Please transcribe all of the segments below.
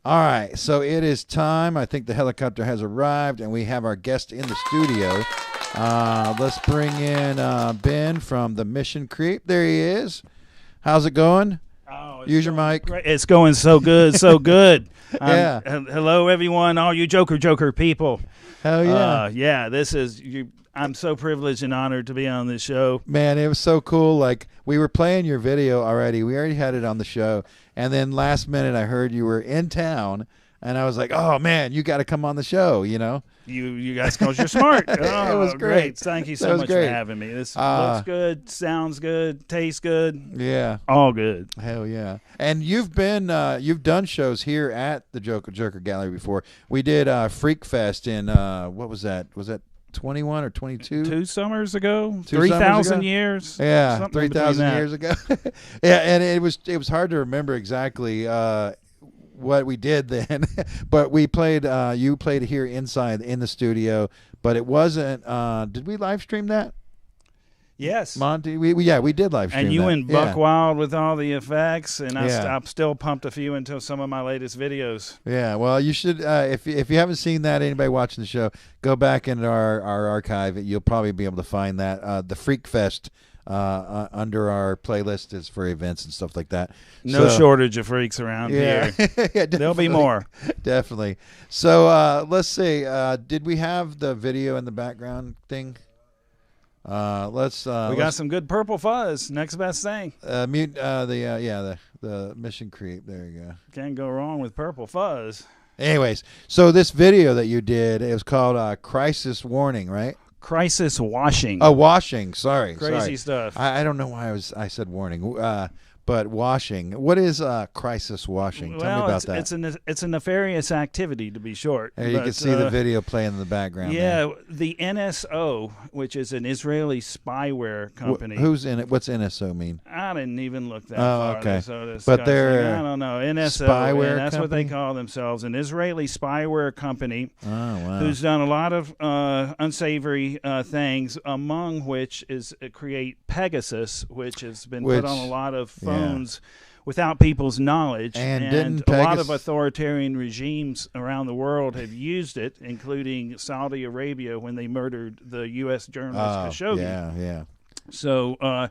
All right, so it is time. I think the helicopter has arrived, and we have our guest in the studio. Let's bring in Ben from the Missioncreep. There he is. How's it going? Oh, Use your mic. Great. It's going so good, so good. Yeah. Hello, everyone, all you Joker people. Hell yeah. Yeah, this is you. I'm so privileged and honored to be on this show. Man, it was so cool. Like, we were playing your video already. We already had it on the show. And then last minute I heard you were in town, and I was like, oh, man, you got to come on the show, you know? You guys, because you're smart. Oh, it was great. Thank you so much for having me. This looks good, sounds good, tastes good. Yeah. All good. Hell yeah. And you've done shows here at the Joker Gallery before. We did Freak Fest in, what was that? Was that 21 or 22? 2 summers ago, 3,000 years. Yeah, 3,000 years ago. Yeah, and it was hard to remember exactly what we did then, but we played. You played here inside in the studio, but it wasn't. Did we live stream that? Yes, Monty. We did live stream. And you that. went buck wild with all the effects, and Yeah. I've still pumped a few into some of my latest videos. Yeah, well, you should. If you haven't seen that, anybody watching the show, go back into our archive. You'll probably be able to find that. The Freak Fest under our playlist is for events and stuff like that. No shortage of freaks around here. Yeah, there'll be more. Definitely. So let's see. Did we have the video in the background thing? We got some good purple fuzz. Next best thing. Mute the Missioncreep. There you go. Can't go wrong with purple fuzz. Anyways, so this video that you did, it was called Crisis Warning, right? Crisis washing. Oh, washing. Sorry. Crazy stuff. I don't know why I said warning. But washing. What is crisis washing? Tell me about that. It's a nefarious activity, to be short. You can see the video playing in the background. Yeah, there. the NSO, which is an Israeli spyware company. Who's in it? What's NSO mean? I didn't even look that far. Okay. So but they're I don't know. NSO. Spyware that's company? what they call themselves. An Israeli spyware company. Oh, wow. Who's done a lot of unsavory things, among which is create Pegasus, which has been put on a lot of phones without people's knowledge. And a lot of authoritarian regimes around the world have used it, including Saudi Arabia when they murdered the U.S. journalist Khashoggi. Yeah. So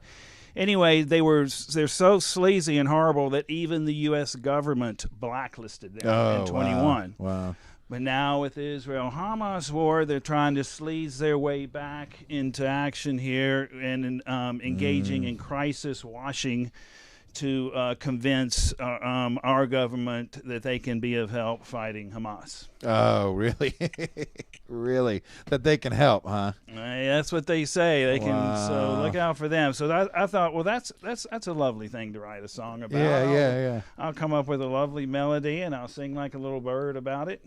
anyway, they're so sleazy and horrible that even the U.S. government blacklisted them in 21. Wow. But now with the Israel-Hamas war, they're trying to sleaze their way back into action here and engaging in crisis washing to convince our government that they can be of help fighting Hamas. Oh, really? Really? That they can help, huh? That's what they say. They can. So look out for them. So I thought, well, that's a lovely thing to write a song about. Yeah. I'll come up with a lovely melody and I'll sing like a little bird about it.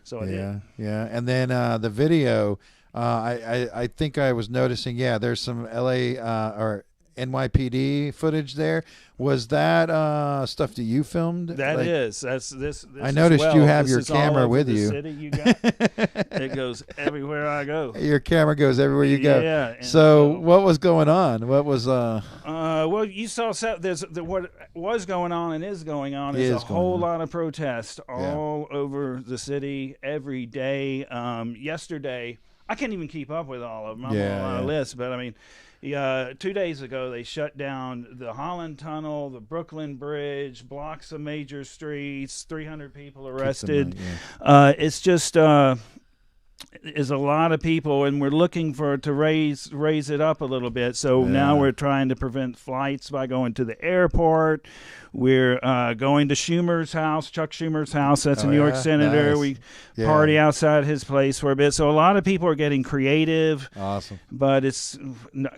So I did. Yeah. And then the video, I think I was noticing, there's some LA or NYPD footage there. Was that stuff that you filmed? That's this. I noticed you have your this camera with the you. City you got. It goes everywhere I go. Your camera goes everywhere you go. Yeah. So what was going on? What was well, you saw what was going on and is going on is a whole lot of protest all over the city every day. Yesterday, I can't even keep up with all of them. I'm on a list, but I mean. 2 days ago, they shut down the Holland Tunnel, the Brooklyn Bridge, blocks of major streets, 300 people arrested. It's just is a lot of people, and we're looking to raise it up a little bit. So now we're trying to prevent flights by going to the airport. We're going to Schumer's house, Chuck Schumer's house. That's a New York senator. Nice. We party outside his place for a bit. So a lot of people are getting creative. Awesome. But it's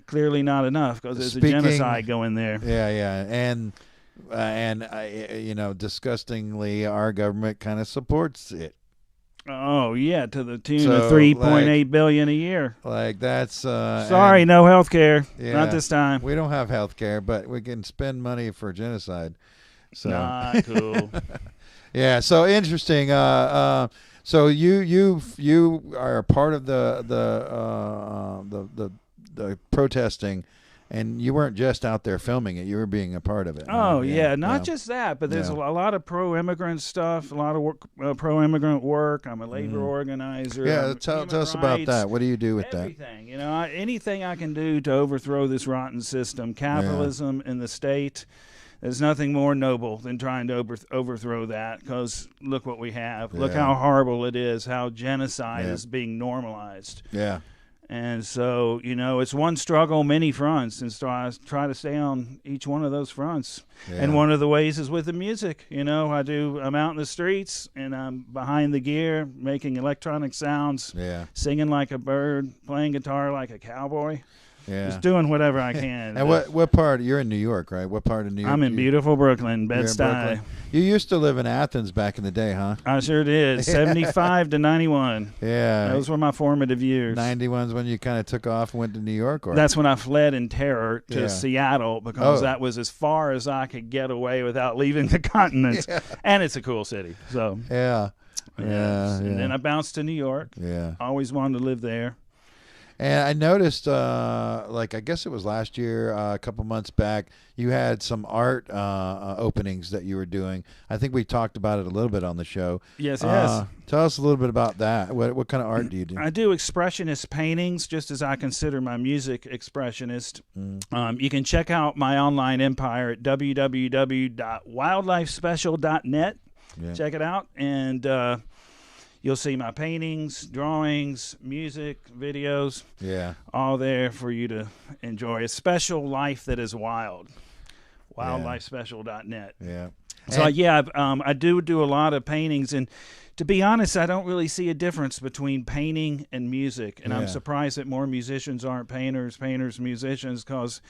clearly not enough because there's a genocide going there. Yeah. And disgustingly, our government kind of supports it. Oh, yeah, to the tune of $3.8 billion a year. Like, that's... sorry, no health care. Not this time. We don't have health care, but we can spend money for genocide. So. Not cool. Yeah, so interesting. So you are a part of the protesting, And you weren't just out there filming it; you were being a part of it. Oh yeah, not just that, but there's a lot of pro-immigrant stuff, a lot of work, pro-immigrant work. I'm a labor organizer. Yeah, tell us about that. What do you do with everything? You know, anything I can do to overthrow this rotten system, capitalism in the state. There's nothing more noble than trying to overthrow that, because look what we have. Look how horrible it is, how genocide is being normalized. Yeah. And so, you know, it's one struggle, many fronts, and so I try to stay on each one of those fronts. Yeah. And one of the ways is with the music. You know, I'm out in the streets, and I'm behind the gear, making electronic sounds, singing like a bird, playing guitar like a cowboy. Yeah. Just doing whatever I can. And what part? You're in New York, right? What part of New York? I'm in beautiful Brooklyn, Bed-Stuy. You used to live in Athens back in the day, huh? I sure did. 75 to 91. Yeah. Those were my formative years. 91's when you kind of took off and went to New York? Or? That's when I fled in terror to Seattle, because that was as far as I could get away without leaving the continent. And it's a cool city. So Yeah. And then I bounced to New York. Yeah. Always wanted to live there. And I noticed, I guess it was last year, a couple months back, you had some art openings that you were doing. I think we talked about it a little bit on the show. Yes. Tell us a little bit about that. What kind of art do you do? I do expressionist paintings, just as I consider my music expressionist. You can check out my online empire at www.wildlifespecial.net. Yeah. Check it out, and you'll see my paintings, drawings, music, videos, all there for you to enjoy. A special life that is wild. Wildlifespecial.net. Yeah. So, I do a lot of paintings, and to be honest, I don't really see a difference between painting and music, and I'm surprised that more musicians aren't painters, musicians, because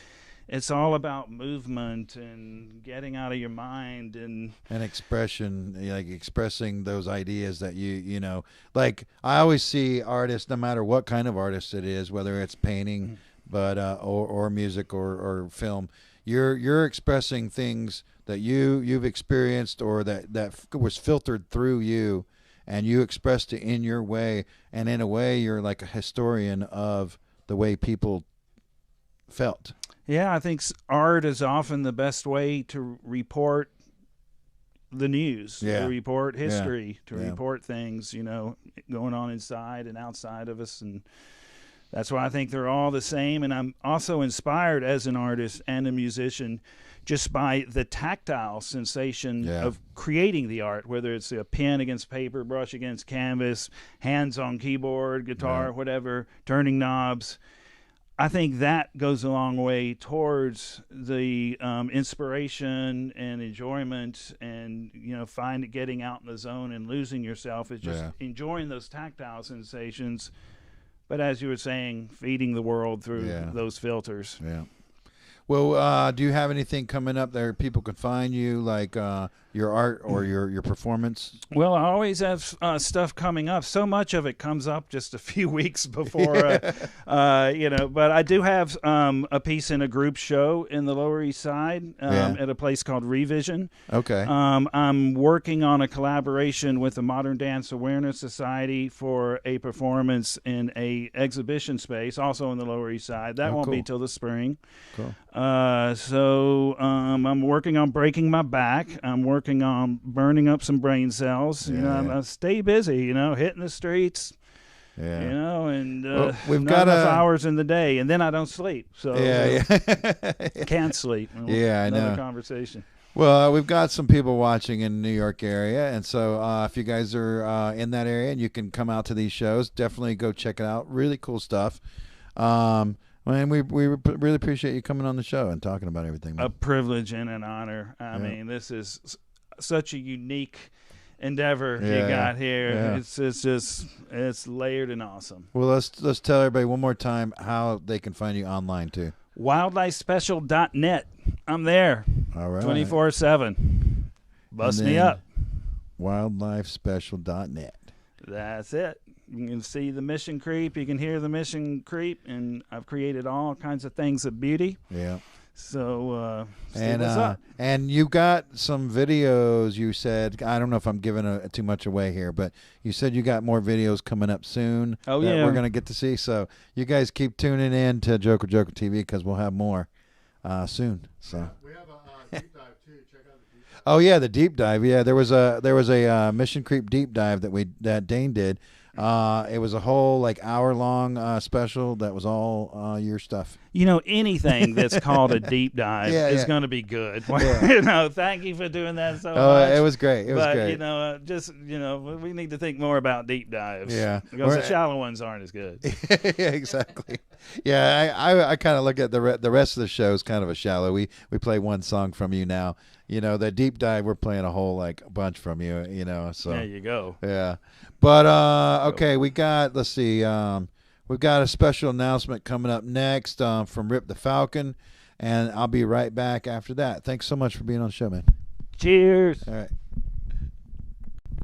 it's all about movement and getting out of your mind and expression, like expressing those ideas that you know. Like I always see artists, no matter what kind of artist it is, whether it's painting, but or music or film, you're expressing things that you've experienced or that was filtered through you, and you expressed it in your way, and in a way you're like a historian of the way people felt. Yeah, I think art is often the best way to report the news, to report history, to report things, you know, going on inside and outside of us. And that's why I think they're all the same. And I'm also inspired as an artist and a musician just by the tactile sensation of creating the art, whether it's a pen against paper, brush against canvas, hands on keyboard, guitar, whatever, turning knobs. I think that goes a long way towards the inspiration and enjoyment, and getting out in the zone and losing yourself is just enjoying those tactile sensations. But as you were saying, feeding the world through those filters. Yeah. Well, do you have anything coming up there people can find you, like your art or your performance? Well, I always have stuff coming up. So much of it comes up just a few weeks before, but I do have a piece in a group show in the Lower East Side at a place called Revision. Okay. I'm working on a collaboration with the Modern Dance Awareness Society for a performance in a exhibition space, also in the Lower East Side. That won't be till the spring. Cool. So I'm working on breaking my back. I'm working on burning up some brain cells. I stay busy, hitting the streets, and we've not got enough hours in the day, and then I don't sleep. So can't sleep. I know. Another conversation. Well, we've got some people watching in the New York area, and so if you guys are in that area and you can come out to these shows, definitely go check it out. Really cool stuff. And we really appreciate you coming on the show and talking about everything, man. A privilege and an honor. I mean, this is such a unique endeavor you got here. Yeah. It's layered and awesome. Well, let's tell everybody one more time how they can find you online too. Wildlifespecial.net. I'm there. All right. 24/7. Bust me up. Wildlifespecial.net. That's it. You can see the Missioncreep. You can hear the Missioncreep, and I've created all kinds of things of beauty. Yeah. So and what's up. And you got some videos. You said, I don't know if I'm giving too much away here, but you said you got more videos coming up soon. Oh that yeah, we're gonna get to see. So you guys keep tuning in to Joker Joker TV because we'll have more soon. So we have a deep dive too. Check out the deep dive. Oh yeah, the deep dive. Yeah, there was a Missioncreep deep dive that Dane did. It was a whole like hour-long special that was all your stuff. You know, anything that's called a deep dive is going to be good. You know, thank you for doing that so much. It was great. It was great. You know, we need to think more about deep dives. Yeah, because the shallow ones aren't as good. Yeah, exactly. Yeah, I kind of look at the rest of the show as kind of a shallow. We play one song from you now. You know, the deep dive, we're playing a whole like bunch from you. You know, so there you go. Yeah, but okay, let's see. We've got a special announcement coming up next from Rip the Falcon, and I'll be right back after that. Thanks so much for being on the show, man. Cheers. All right.